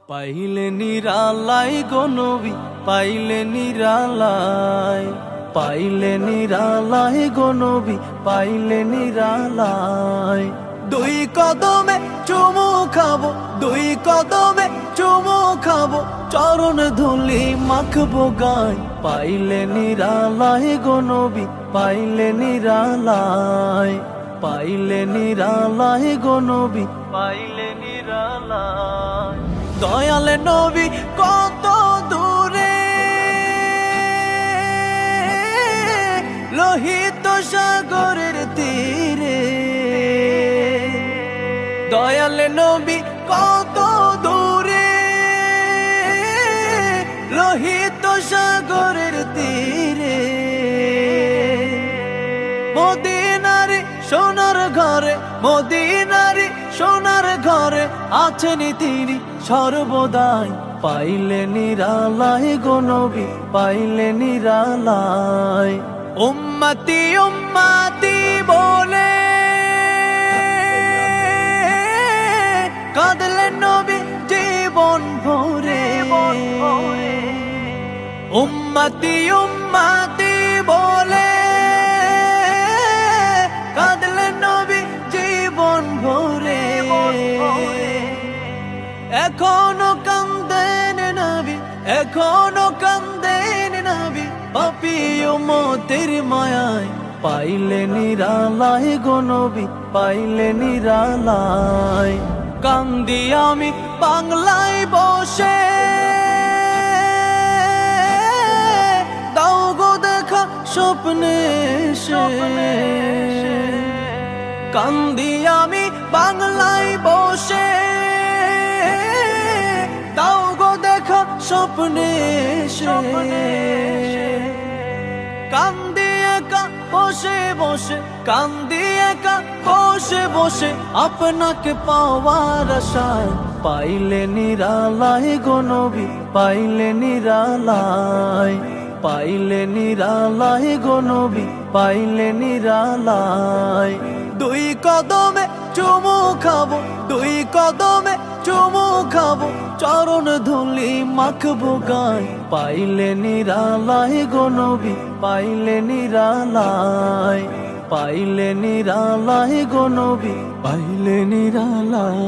পাইলে নিরালাই গো নবী, পাইলে নিরালাই, পাইলে নিরালাই গো নবী, পাইলে নিরালাই। দুই কদমে চুমু খাবো, দুই কদমে চুমু খাবো, চরণ ধুলি মাখবো গায়। পাইলে নিরালাই গো নবী, পাইলে নিরালাই, পাইলে নিরালাই গো নবী, পাইলে নিরালাই। দয়াল নবী কত দূরে, লোহিত সাগরের তীরে। দয়াল নবী কত দূরে, লোহিত সাগরের তীরে। মদিনারে সোনার ঘরে, মদিনারে সোনার ঘরে আছেন তিনি সর্বদাই। পাইলে নিরালাই গো নবী, পাইলে নিরালাই। উম্মতি উম্মতি বলে কাঁদলেন নবী জীবন ভরে। উম্মতি উম্মতি বলে কাঁদলেন নবী জীবন ভরে। এখনো কান্দেন নবী, এখনো কান্দেন নবী, পাপী উম্মতের মায়ায়। পাইলে নিরালাই গো নবী, পাইলে নিরালাই। কান্দি আমি বাংলায় বসে, দাও গো দেখা স্বপ্নে এসে। কান্দি আমি বাংলায় বসে, দাও গো দেখা স্বপ্নে এসে। কান্দি একা বসে বসে, কান্দি একা বসে বসে, আপনাকে পাওয়ার আশায়। পাইলে নিরালাই গো নবী, পাইলে নিরালাই, পাইলে নিরালাই গো নবী, পাইলে নিরালাই। দুই কদমে চুমু খাবো, দুই কদমে চুমু খাবো, চরণ ধুলি মাখবো গায়। পাইলে নিরালাই গো নবী, পাইলে নিরালাই, পাইলে নিরালাই গো নবী, পাইলে নিরালাই।